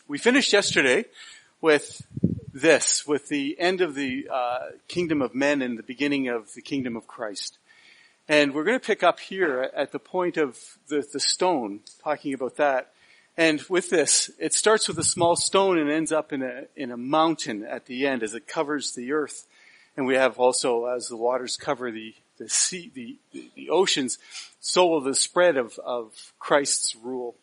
We finished yesterday with the end of the kingdom of men and the beginning of the kingdom of Christ. And we're going to pick up here at the point of the stone, talking about that. And with this, it starts with a small stone and ends up in a mountain at the end as it covers the earth. And we have also, as the waters cover the sea, the oceans, so will the spread of Christ's rule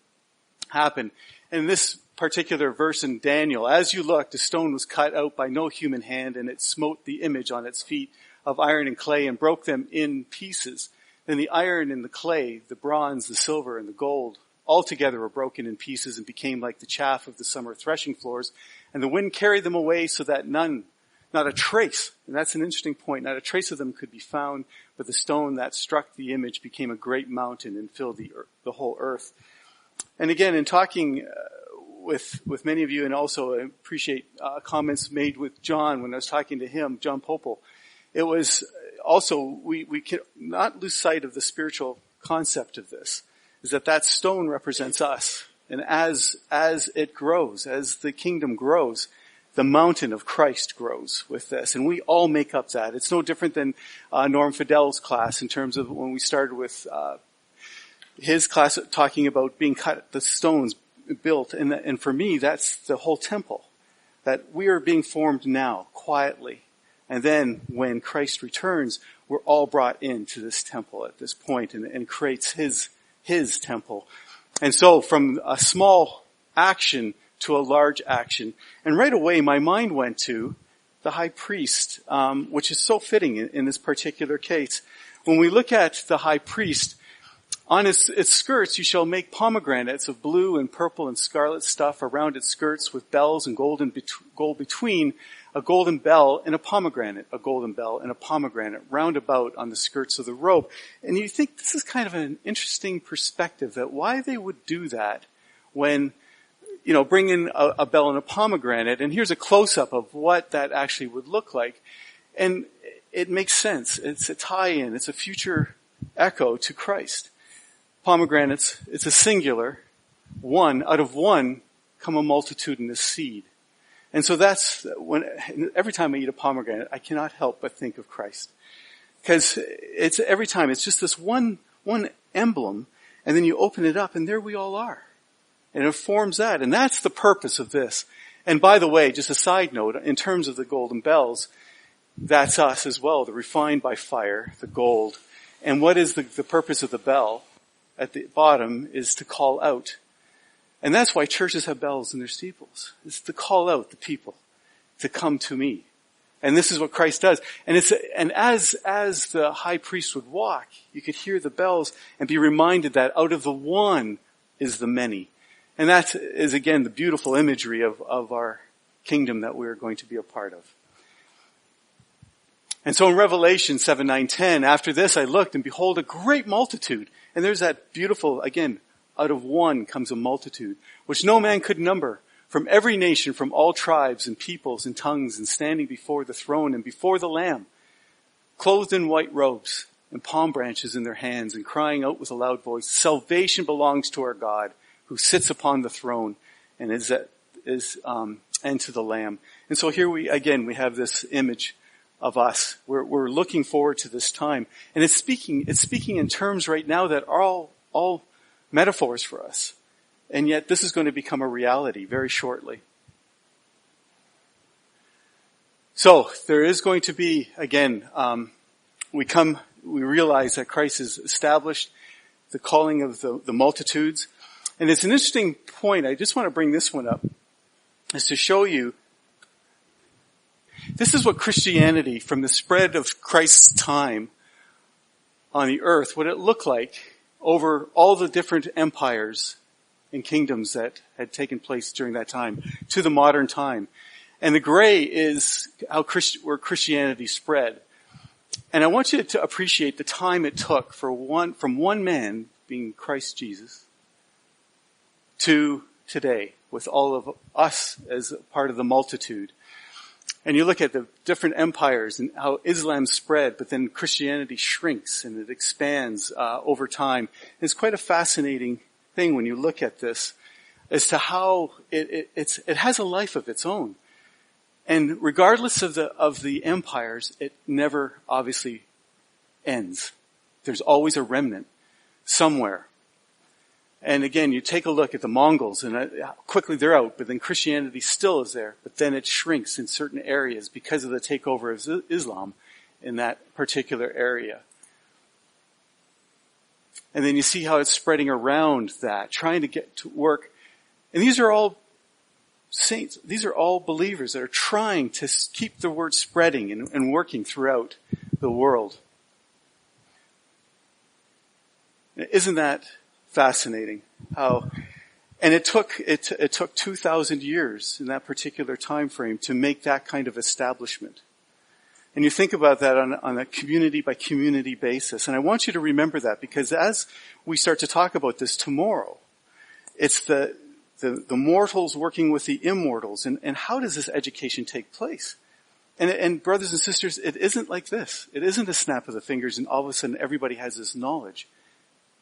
happen. And this particular verse in Daniel, as you looked, a stone was cut out by no human hand, and it smote the image on its feet of iron and clay and broke them in pieces. Then the iron and the clay, the bronze, the silver, and the gold, all together were broken in pieces and became like the chaff of the summer threshing floors. And the wind carried them away so that not a trace, and that's an interesting point, not a trace of them could be found, but the stone that struck the image became a great mountain and filled the whole earth. And again, in talking with many of you, and also I appreciate comments made with John when I was talking to him, John Popel, it was also, we can not lose sight of the spiritual concept of this, is that stone represents us. And as it grows, as the kingdom grows, the mountain of Christ grows with this. And we all make up that. It's no different than Norm Fidel's class in terms of when we started with his class talking about being cut, the stones built. And for me, that's the whole temple. That we are being formed now, quietly. And then when Christ returns, we're all brought into this temple at this point and creates his temple. And so from a small action to a large action. And right away my mind went to the high priest, which is so fitting in this particular case. When we look at the high priest, on its skirts you shall make pomegranates of blue and purple and scarlet stuff around its skirts with bells and gold between, a golden bell and a pomegranate round about on the skirts of the robe. And you think this is kind of an interesting perspective, that why they would do that when, bring in a bell and a pomegranate. And here's a close-up of what that actually would look like. And it makes sense. It's a tie-in. It's a future echo to Christ. Pomegranates, it's a singular. One, out of one come a multitudinous seed. And so that's every time I eat a pomegranate, I cannot help but think of Christ. Because every time, it's just this one emblem, and then you open it up, and there we all are. And it forms that, and that's the purpose of this. And by the way, just a side note, in terms of the golden bells, that's us as well, the refined by fire, the gold. And what is the purpose of the bell at the bottom is to call out. And that's why churches have bells in their steeples. It's to call out the people to come to me. And this is what Christ does. And as the high priest would walk, you could hear the bells and be reminded that out of the one is the many. And that is again the beautiful imagery of our kingdom that we're going to be a part of. And so in Revelation 7, 9, 10, after this I looked and behold a great multitude. And there's that beautiful, again, out of one comes a multitude, which no man could number, from every nation, from all tribes and peoples and tongues, and standing before the throne and before the Lamb, clothed in white robes and palm branches in their hands, and crying out with a loud voice, salvation belongs to our God, who sits upon the throne, and and to the Lamb. And so here we have this image of us. We're looking forward to this time. And it's speaking in terms right now that are all metaphors for us. And yet this is going to become a reality very shortly. So there is going to be, again, we realize that Christ has established the calling of the multitudes. And it's an interesting point. I just want to bring this one up, is to show you this is what Christianity, from the spread of Christ's time on the earth, what it looked like over all the different empires and kingdoms that had taken place during that time to the modern time. And the gray is where Christianity spread. And I want you to appreciate the time it took from one man, being Christ Jesus, to today, with all of us as part of the multitude. And you look at the different empires and how Islam spread, but then Christianity shrinks and it expands over time. It's quite a fascinating thing when you look at this. as to how it has a life of its own. And regardless of the empires, it never obviously ends. There's always a remnant somewhere. And again, you take a look at the Mongols and quickly they're out, but then Christianity still is there, but then it shrinks in certain areas because of the takeover of Islam in that particular area. And then you see how it's spreading around that, trying to get to work. And these are all saints. These are all believers that are trying to keep the word spreading and working throughout the world. Isn't that fascinating? And it took 2,000 years in that particular time frame to make that kind of establishment. And you think about that on a community by community basis. And I want you to remember that, because as we start to talk about this tomorrow, it's the mortals working with the immortals. And how does this education take place? And brothers and sisters, it isn't like this. It isn't a snap of the fingers and all of a sudden everybody has this knowledge.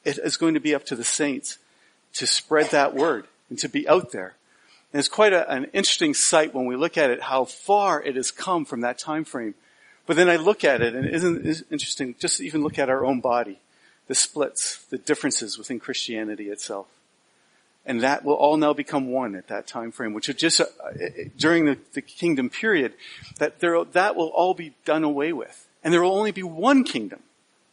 It is going to be up to the saints to spread that word and to be out there. And it's quite an interesting sight when we look at it, how far it has come from that time frame. But then I look at it, and it's interesting, just even look at our own body, the splits, the differences within Christianity itself. And that will all now become one at that time frame, which is just during the kingdom period, that will all be done away with. And there will only be one kingdom,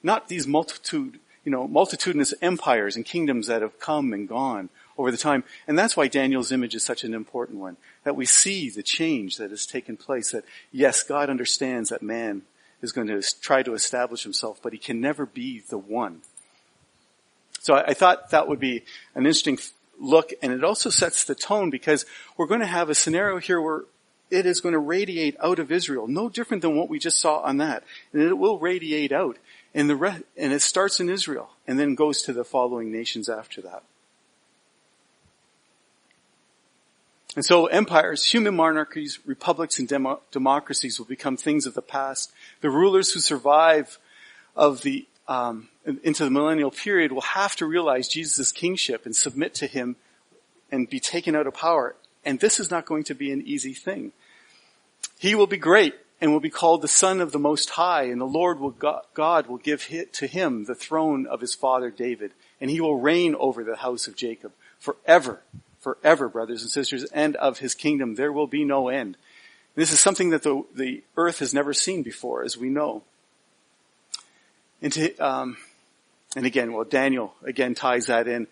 not these multitudinous empires and kingdoms that have come and gone over the time. And that's why Daniel's image is such an important one, that we see the change that has taken place, that yes, God understands that man is going to try to establish himself, but he can never be the one. So I thought that would be an interesting look, and it also sets the tone, because we're going to have a scenario here where it is going to radiate out of Israel, no different than what we just saw on that. And it will radiate out. And it starts in Israel and then goes to the following nations after that. And so empires, human monarchies, republics, and democracies will become things of the past. The rulers who survive into the millennial period will have to realize Jesus' kingship and submit to him and be taken out of power. And this is not going to be an easy thing. He will be great and will be called the Son of the Most High, and the Lord God will give to him the throne of his father David, and he will reign over the house of Jacob forever, brothers and sisters, and of his kingdom there will be no end. This is something that the earth has never seen before, as we know. And again, Daniel again ties that in.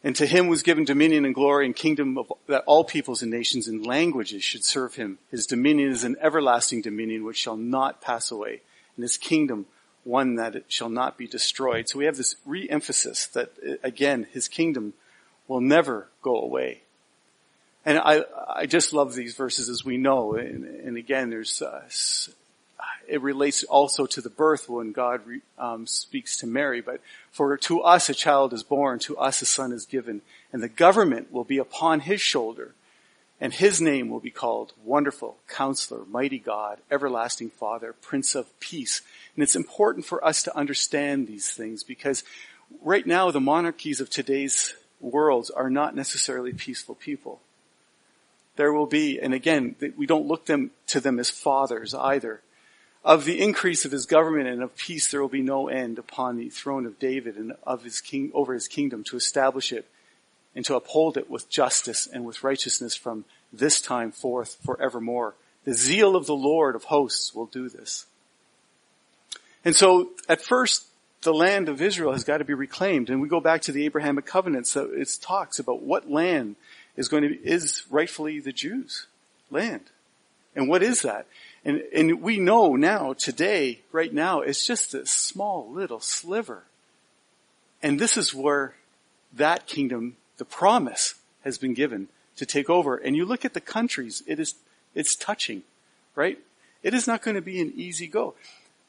And to him was given dominion and glory and kingdom that all peoples and nations and languages should serve him. His dominion is an everlasting dominion which shall not pass away, and his kingdom one that it shall not be destroyed. So we have this re-emphasis that, again, his kingdom will never go away. And I just love these verses, as we know. And again, there's it relates also to the birth when God speaks to Mary. But for to us a child is born, to us a son is given, and the government will be upon his shoulder, and his name will be called Wonderful, Counselor, Mighty God, Everlasting Father, Prince of Peace. And it's important for us to understand these things, because right now the monarchies of today's worlds are not necessarily peaceful people. There will be, and again, we don't look to them as fathers either. Of the increase of his government and of peace there will be no end upon the throne of David and of his king over his kingdom, to establish it and to uphold it with justice and with righteousness from this time forth forevermore. The zeal of the Lord of hosts will do this. And so at first the land of Israel has got to be reclaimed, and we go back to the Abrahamic covenants. So it talks about what land is rightfully the Jews' land. And what is that? And we know now, today, right now, it's just a small little sliver. And this is where that kingdom, the promise, has been given to take over. And you look at the countries, it's touching, right? It is not going to be an easy go.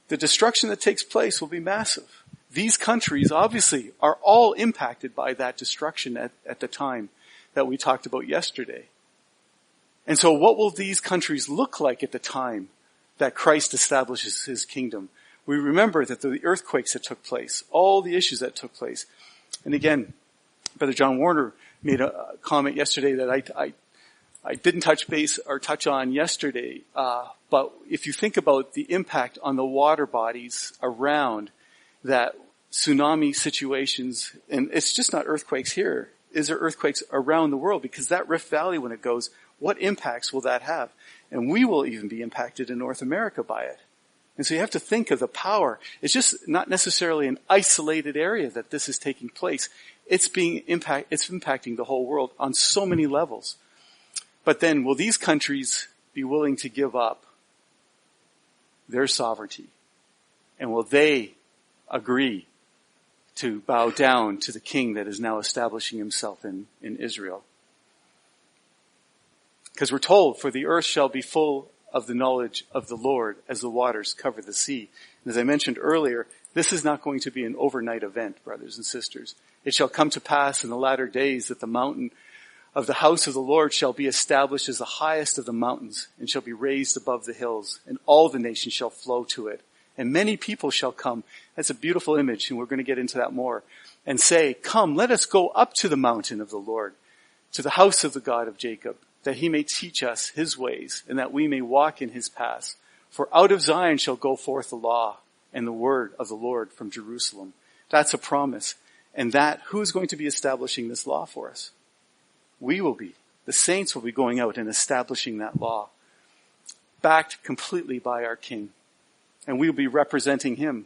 The destruction that takes place will be massive. These countries, obviously, are all impacted by that destruction at the time that we talked about yesterday. And so what will these countries look like at the time that Christ establishes his kingdom? We remember that the earthquakes that took place, all the issues that took place. And again, Brother John Warner made a comment yesterday that I didn't touch on yesterday. But if you think about the impact on the water bodies around that tsunami situations, and it's just not earthquakes here. Is there earthquakes around the world? Because that Rift Valley, when it goes, what impacts will that have? And we will even be impacted in North America by it. And so you have to think of the power. It's just not necessarily an isolated area that this is taking place. It's impacting the whole world on so many levels. But then will these countries be willing to give up their sovereignty? And will they agree to bow down to the king that is now establishing himself in Israel? Because we're told, for the earth shall be full of the knowledge of the Lord as the waters cover the sea. And as I mentioned earlier, this is not going to be an overnight event, brothers and sisters. It shall come to pass in the latter days that the mountain of the house of the Lord shall be established as the highest of the mountains, and shall be raised above the hills, and all the nations shall flow to it. And many people shall come. That's a beautiful image, and we're going to get into that more. And say, come, let us go up to the mountain of the Lord, to the house of the God of Jacob, that he may teach us his ways, and that we may walk in his paths. For out of Zion shall go forth the law and the word of the Lord from Jerusalem. That's a promise. And who is going to be establishing this law for us? We will be. The saints will be going out and establishing that law, backed completely by our King. And we will be representing him.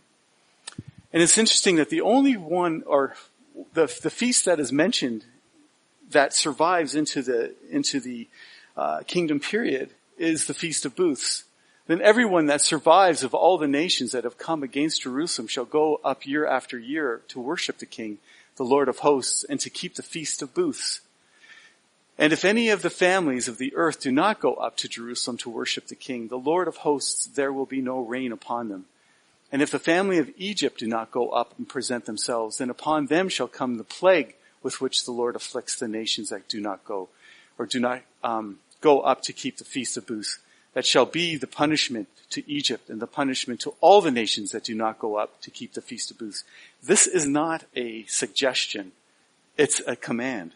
And it's interesting that the only one, or the feast that is mentioned that survives into the kingdom period is the Feast of Booths. Then everyone that survives of all the nations that have come against Jerusalem shall go up year after year to worship the King, the Lord of hosts, and to keep the Feast of Booths. And if any of the families of the earth do not go up to Jerusalem to worship the King, the Lord of hosts, there will be no rain upon them. And if the family of Egypt do not go up and present themselves, then upon them shall come the plague with which the Lord afflicts the nations that do not go, or do not go up to keep the Feast of Booths. That shall be the punishment to Egypt and the punishment to all the nations that do not go up to keep the Feast of Booths. This is not a suggestion. It's a command.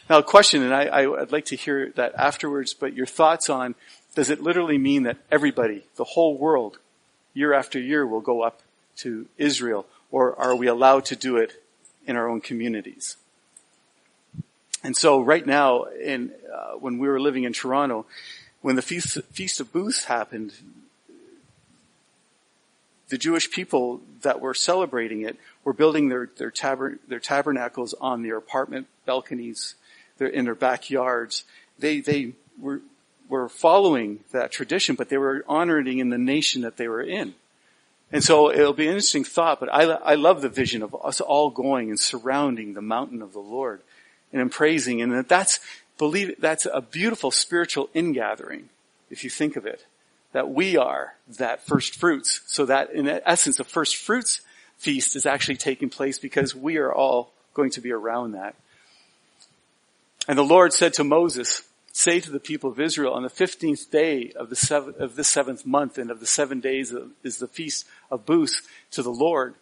Now a question, and I'd like to hear that afterwards, but your thoughts on, does it literally mean that everybody, the whole world, year after year will go up to Israel, or are we allowed to do it in our own communities? And so right now, when we were living in Toronto, when the Feast of Booths happened, the Jewish people that were celebrating it were building their tabernacles on their apartment balconies, in their backyards. They were following that tradition, but they were honoring in the nation that they were in. And so it'll be an interesting thought, but I love the vision of us all going and surrounding the mountain of the Lord and in praising, and that's a beautiful spiritual ingathering, if you think of it, that we are that first fruits. So that in essence, a first fruits feast is actually taking place because we are all going to be around that. And the Lord said to Moses, say to the people of Israel, on the 15th day of the seventh month and of the 7 days is the Feast of Booths to the Lord.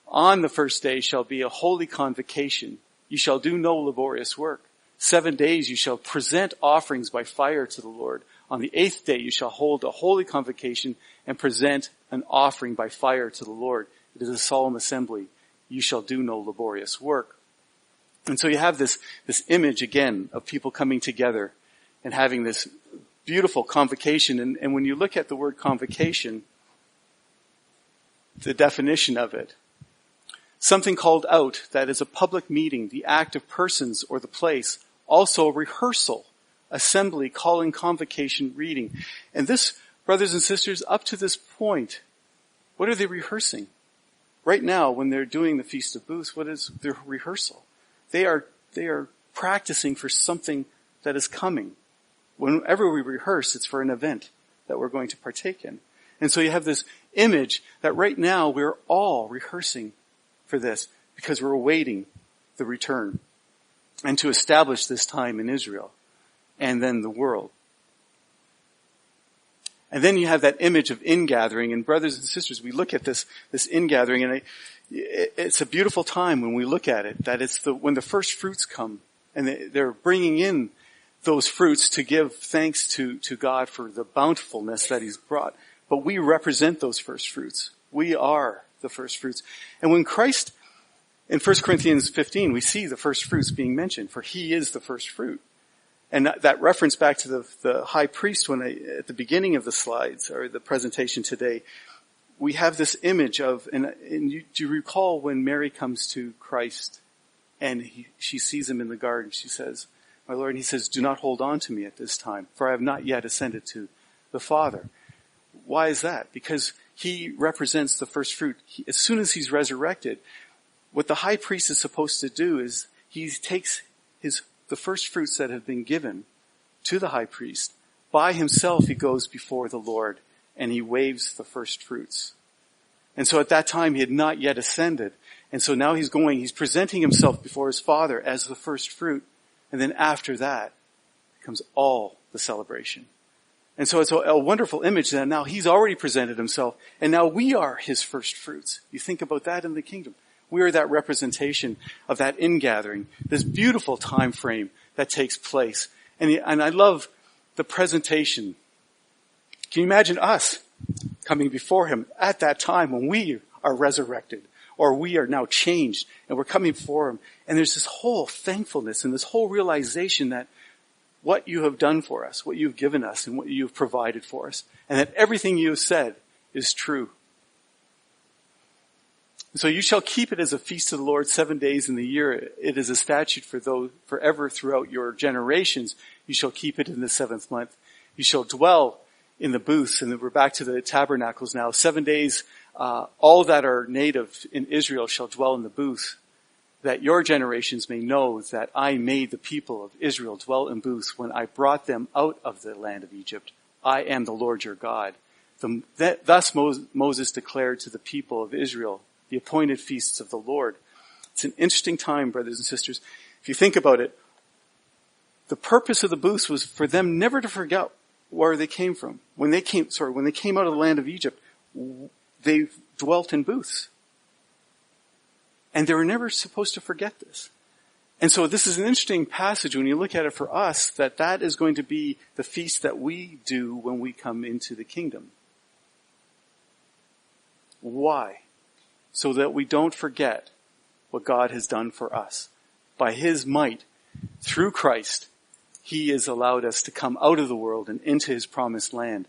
On the first day shall be a holy convocation. You shall do no laborious work. 7 days you shall present offerings by fire to the Lord. On the 8th day you shall hold a holy convocation and present an offering by fire to the Lord. It is a solemn assembly. You shall do no laborious work. And so you have this image again of people coming together and having this beautiful convocation. And when you look at the word convocation, the definition of it, something called out, that is a public meeting, the act of persons or the place. Also rehearsal, assembly, calling, convocation, reading. And this, brothers and sisters, up to this point, what are they rehearsing? Right now, when they're doing the Feast of Booths, what is their rehearsal? They are practicing for something that is coming. Whenever we rehearse, it's for an event that we're going to partake in. And so you have this image that right now we're all rehearsing for this because we're awaiting the return and to establish this time in Israel and then the world. And then you have that image of ingathering. And brothers and sisters, we look at this ingathering, and it's a beautiful time when we look at it, that it's when the first fruits come. And they're bringing in those fruits to give thanks to God for the bountifulness that he's brought. But we represent those first fruits. We are the first fruits. And when Christ, in 1 Corinthians 15, we see the first fruits being mentioned, for he is the first fruit. And that reference back to the high priest at the beginning of the slides, or the presentation today, we have this image of, do you recall when Mary comes to Christ and she sees him in the garden, she says, "My Lord," and he says, "Do not hold on to me at this time, for I have not yet ascended to the Father." Why is that? Because he represents the first fruit. As soon as he's resurrected, what the high priest is supposed to do is he takes the first fruits that have been given to the high priest. By himself he goes before the Lord and he waves the first fruits. And so at that time he had not yet ascended. And so now he's presenting himself before his Father as the first fruit. And then after that comes all the celebration. And so it's a wonderful image that now he's already presented himself, and now we are his first fruits. You think about that in the kingdom. We are that representation of that ingathering, this beautiful time frame that takes place. And I love the presentation. Can you imagine us coming before him at that time when we are resurrected, or we are now changed, and we're coming before him, and there's this whole thankfulness and this whole realization that what you have done for us, what you've given us, and what you've provided for us, and that everything you have said is true. So you shall keep it as a feast of the Lord 7 days in the year. It is a statute for those forever throughout your generations. You shall keep it in the 7th month. You shall dwell in the booths, and we're back to the tabernacles now. 7 days, all that are native in Israel shall dwell in the booths, that your generations may know that I made the people of Israel dwell in booths when I brought them out of the land of Egypt. I am the Lord your God. Thus Moses declared to the people of Israel the appointed feasts of the Lord. It's an interesting time, brothers and sisters. If you think about it, the purpose of the booths was for them never to forget where they came from. When they came out of the land of Egypt, they dwelt in booths. And they were never supposed to forget this. And so this is an interesting passage when you look at it for us, that is going to be the feast that we do when we come into the kingdom. Why? So that we don't forget what God has done for us. By his might, through Christ, he has allowed us to come out of the world and into his promised land.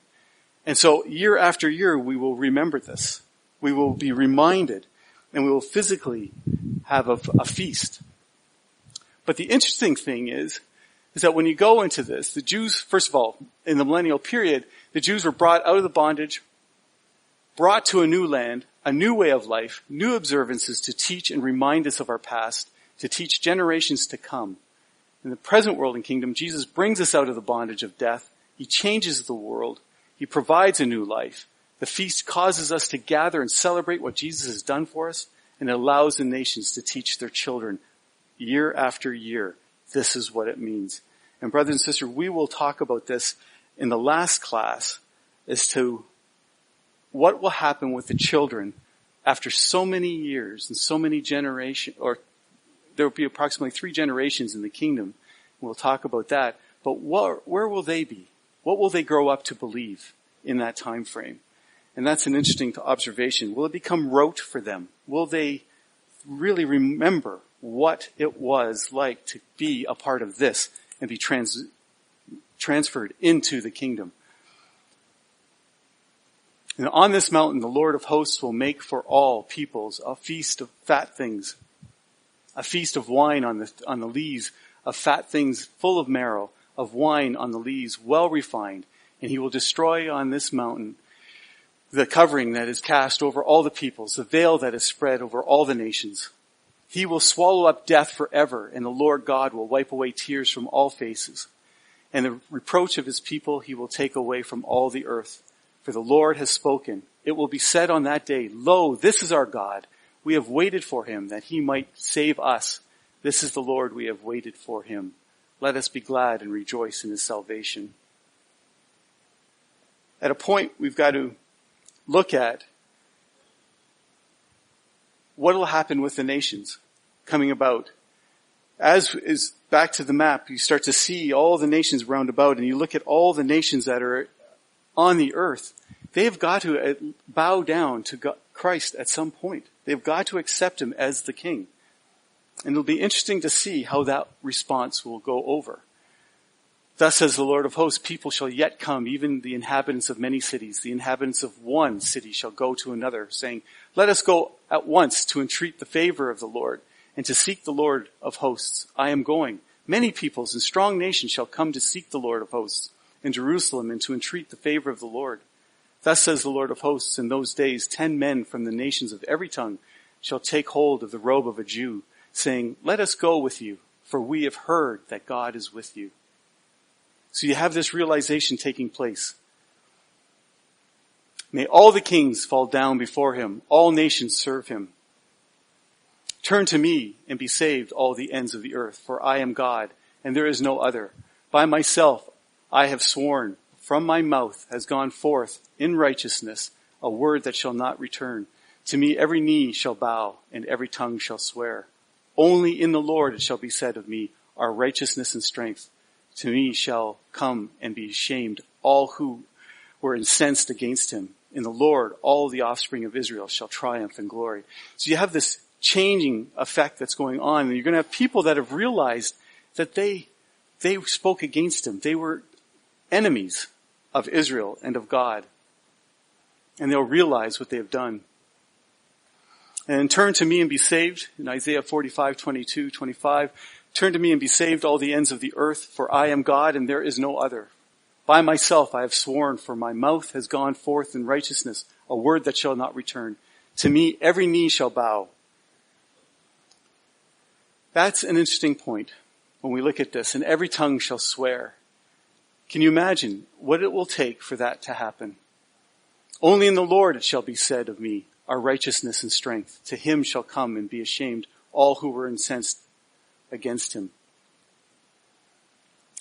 And so year after year, we will remember this. We will be reminded, and we will physically have a feast. But the interesting thing is that when you go into this, the Jews, first of all, in the Millennial Period, the Jews were brought out of the bondage, brought to a new land, a new way of life, new observances to teach and remind us of our past, to teach generations to come. In the present world and kingdom, Jesus brings us out of the bondage of death. He changes the world. He provides a new life. The feast causes us to gather and celebrate what Jesus has done for us, and it allows the nations to teach their children year after year. This is what it means. And brothers and sisters, we will talk about this in the last class as to what will happen with the children after so many years and so many generations, or there will be approximately 3 generations in the kingdom. We'll talk about that. But where will they be? What will they grow up to believe in that time frame? And that's an interesting observation. Will it become rote for them? Will they really remember what it was like to be a part of this and be transferred into the kingdom? And on this mountain, the Lord of hosts will make for all peoples a feast of fat things, a feast of wine on the lees, of fat things full of marrow, of wine on the lees, well refined. And he will destroy on this mountain the covering that is cast over all the peoples, the veil that is spread over all the nations. He will swallow up death forever, and the Lord God will wipe away tears from all faces. And the reproach of his people he will take away from all the earth. For the Lord has spoken. It will be said on that day, Lo, this is our God. We have waited for him that he might save us. This is the Lord, we have waited for him. Let us be glad and rejoice in his salvation. At a point, we've got to look at what will happen with the nations coming about. As back to the map, you start to see all the nations round about, and you look at all the nations that are on the earth. They've got to bow down to Christ at some point. They've got to accept him as the king. And it'll be interesting to see how that response will go over. Thus says the Lord of hosts, people shall yet come, even the inhabitants of many cities. The inhabitants of one city shall go to another, saying, let us go at once to entreat the favor of the Lord, and to seek the Lord of hosts. I am going. Many peoples and strong nations shall come to seek the Lord of hosts in Jerusalem, and to entreat the favor of the Lord. Thus says the Lord of hosts, in those days 10 men from the nations of every tongue shall take hold of the robe of a Jew, saying, let us go with you, for we have heard that God is with you. So you have this realization taking place. May all the kings fall down before him, all nations serve him. Turn to me and be saved, all the ends of the earth, for I am God, and there is no other. By myself I have sworn, from my mouth has gone forth in righteousness a word that shall not return. To me every knee shall bow, and every tongue shall swear. Only in the Lord it shall be said of me, our righteousness and strength. To me shall come and be ashamed all who were incensed against him. In the Lord all the offspring of Israel shall triumph in glory. So you have this changing effect that's going on, and you're going to have people that have realized that they spoke against him. They were enemies of Israel and of God. And they'll realize what they have done. And turn to me and be saved. In Isaiah 45, 22, 25. Turn to me and be saved, all the ends of the earth, for I am God and there is no other. By myself I have sworn, for my mouth has gone forth in righteousness, a word that shall not return. To me every knee shall bow. That's an interesting point when we look at this. And every tongue shall swear. Can you imagine what it will take for that to happen? Only in the Lord it shall be said of me, our righteousness and strength. To him shall come and be ashamed all who were incensed against him.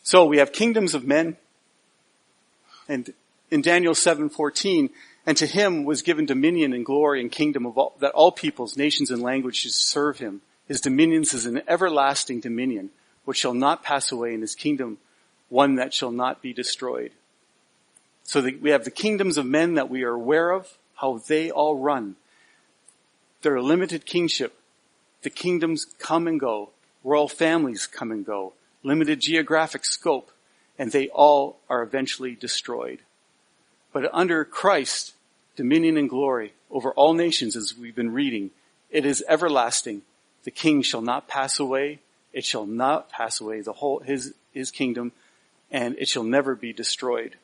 So we have kingdoms of men. And in Daniel 7:14, and to him was given dominion and glory and kingdom of all, that all peoples, nations, and languages serve him. His dominions is an everlasting dominion, which shall not pass away, in his kingdom one that shall not be destroyed. So we have the kingdoms of men that we are aware of, how they all run. They're a limited kingship. The kingdoms come and go. Royal families come and go. Limited geographic scope. And they all are eventually destroyed. But under Christ, dominion and glory over all nations, as we've been reading, it is everlasting. The king shall not pass away. It shall not pass away, the whole his kingdom, and it shall never be destroyed.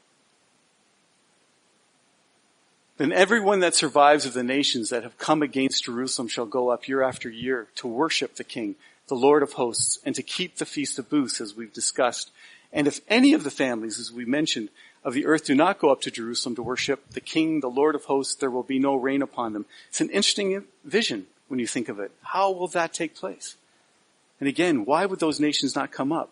Then everyone that survives of the nations that have come against Jerusalem shall go up year after year to worship the King, the Lord of hosts, and to keep the Feast of Booths, as we've discussed. And if any of the families, as we mentioned, of the earth do not go up to Jerusalem to worship the King, the Lord of hosts, there will be no rain upon them. It's an interesting vision when you think of it. How will that take place? And again, why would those nations not come up?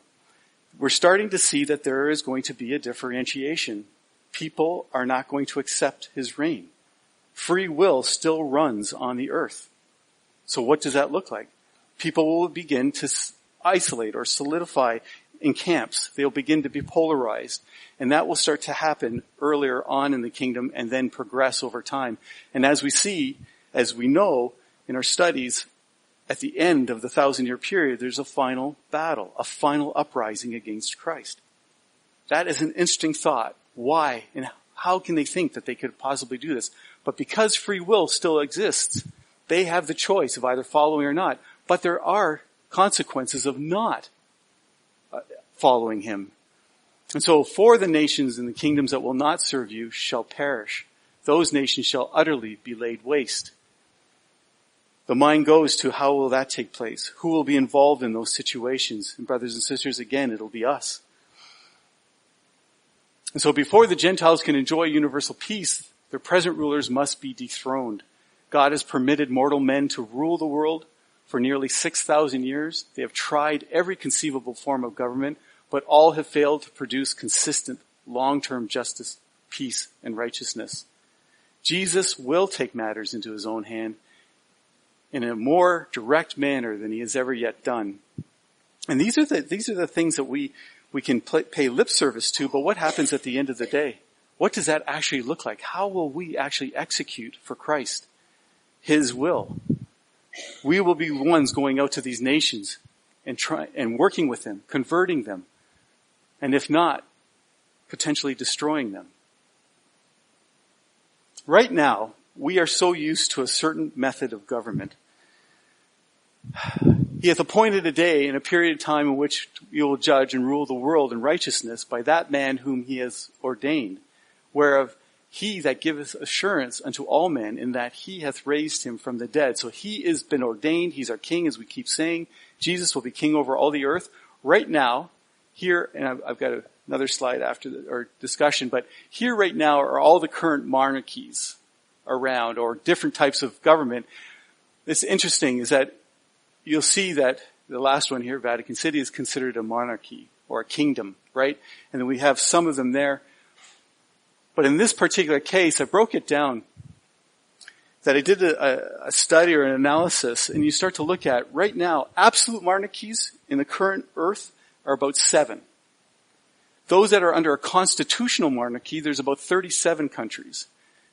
We're starting to see that there is going to be a differentiation. People are not going to accept his reign. Free will still runs on the earth. So what does that look like? People will begin to isolate or solidify in camps. They'll begin to be polarized. And that will start to happen earlier on in the kingdom and then progress over time. And as we see, as we know in our studies, at the end of the 1,000-year period, there's a final battle, a final uprising against Christ. That is an interesting thought. Why and how can they think that they could possibly do this? But because free will still exists, they have the choice of either following or not. But there are consequences of not following him. And so for the nations and the kingdoms that will not serve you shall perish. Those nations shall utterly be laid waste. The mind goes to how will that take place? Who will be involved in those situations? And brothers and sisters, again, it'll be us. And so before the Gentiles can enjoy universal peace, their present rulers must be dethroned. God has permitted mortal men to rule the world for nearly 6,000 years. They have tried every conceivable form of government, but all have failed to produce consistent long-term justice, peace, and righteousness. Jesus will take matters into his own hand in a more direct manner than he has ever yet done. And these are the things that we can pay lip service to, but what happens at the end of the day? What does that actually look like? How will we actually execute for Christ His will? We will be ones going out to these nations and working with them, converting them, and if not, potentially destroying them. Right now, we are so used to a certain method of government. He hath appointed a day and a period of time in which you will judge and rule the world in righteousness by that man whom he has ordained, whereof he that giveth assurance unto all men, in that he hath raised him from the dead. So he has been ordained. He's our king, as we keep saying. Jesus will be king over all the earth. Right now, here, and I've got another slide after our discussion, but here right now are all the current monarchies around, or different types of government. It's interesting is that you'll see that the last one here, Vatican City, is considered a monarchy or a kingdom, right? And then we have some of them there. But in this particular case, I broke it down that I did a study or an analysis, and you start to look at, right now, absolute monarchies in the current earth are about 7. Those that are under a constitutional monarchy, there's about 37 countries.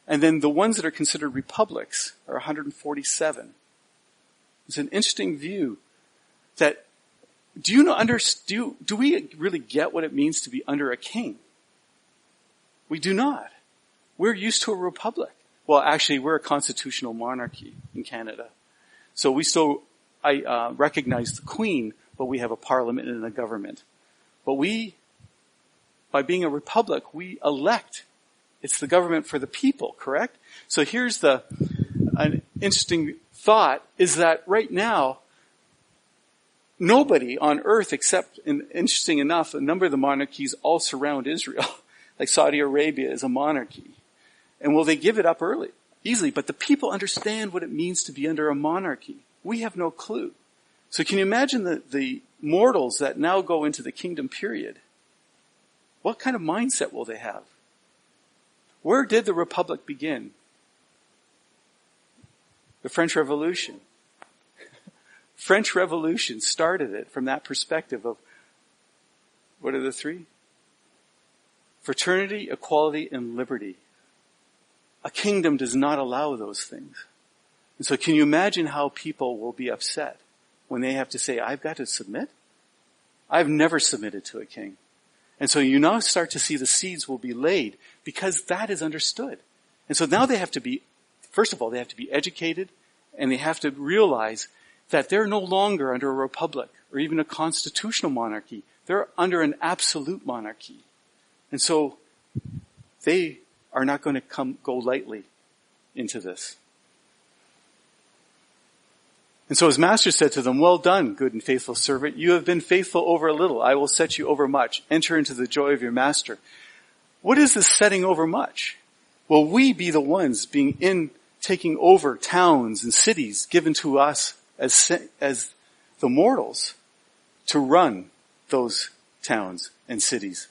And then the ones that are considered republics are 147. It's an interesting view that, do we really get what it means to be under a king? We do not. We're used to a republic. Well, actually, we're a constitutional monarchy in Canada. So we still recognize the Queen, but we have a parliament and a government. But by being a republic, we elect. It's the government for the people, correct? So here's an interesting thought, is that right now, nobody on earth except, and interesting enough, a number of the monarchies all surround Israel. Like Saudi Arabia is a monarchy. And will they give it up easily? But the people understand what it means to be under a monarchy. We have no clue. So can you imagine the mortals that now go into the kingdom period? What kind of mindset will they have? Where did the republic begin? The French Revolution. French Revolution started it from that perspective of, what are the 3? Fraternity, equality, and liberty. A kingdom does not allow those things. And so can you imagine how people will be upset when they have to say, I've got to submit? I've never submitted to a king. And so you now start to see the seeds will be laid because that is understood. And so now they have to be, first of all, they have to be educated, and they have to realize that they're no longer under a republic or even a constitutional monarchy. They're under an absolute monarchy. And so they are not going to go lightly into this. And so his master said to them, well done, good and faithful servant. You have been faithful over a little. I will set you over much. Enter into the joy of your master. What is this setting over much? Will we be the ones taking over towns and cities given to us as the mortals to run those towns and cities?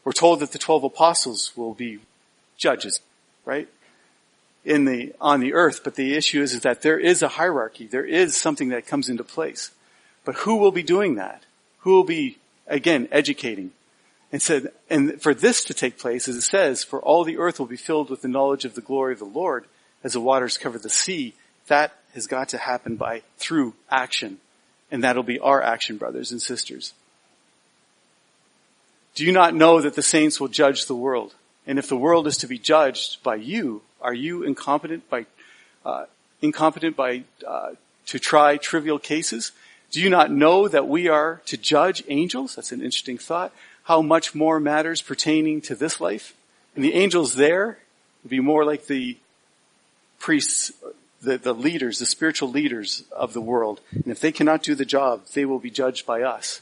We're told that the 12 apostles will be judges, right? On the earth, but the issue is that there is a hierarchy. There is something that comes into place. But who will be doing that? Who will be, again, educating? And for this to take place, as it says, for all the earth will be filled with the knowledge of the glory of the Lord as the waters cover the sea. That has got to happen through action. And that'll be our action, brothers and sisters. Do you not know that the saints will judge the world? And if the world is to be judged by you, are you incompetent to try trivial cases? Do you not know that we are to judge angels? That's an interesting thought. How much more matters pertaining to this life? And the angels there would be more like the priests, the leaders, the spiritual leaders of the world. And if they cannot do the job, they will be judged by us.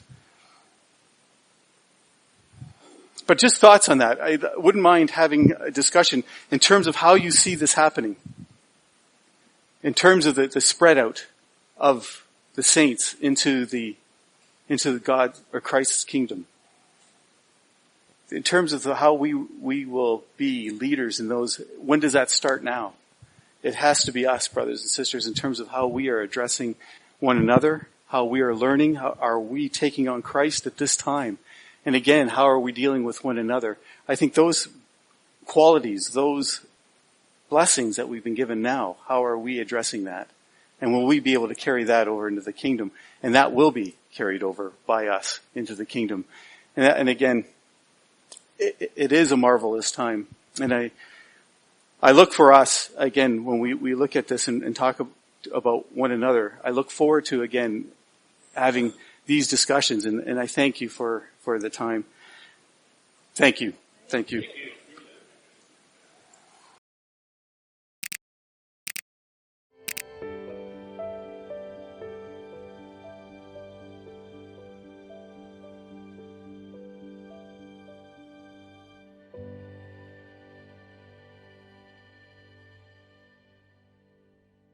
But just thoughts on that. I wouldn't mind having a discussion in terms of how you see this happening. In terms of the spread out of the saints into God or Christ's kingdom. In terms of how we will be leaders in those, when does that start now? It has to be us, brothers and sisters, in terms of how we are addressing one another how we are learning, how are we taking on Christ at this time? And again, how are we dealing with one another? I think those qualities, those blessings that we've been given now, how are we addressing that? And will we be able to carry that over into the kingdom? And that will be carried over by us into the kingdom. And again, it is a marvelous time. And I look for us, again, when we look at this and talk about one another, I look forward to, again, having these discussions. And I thank you for the time. Thank you. Thank you.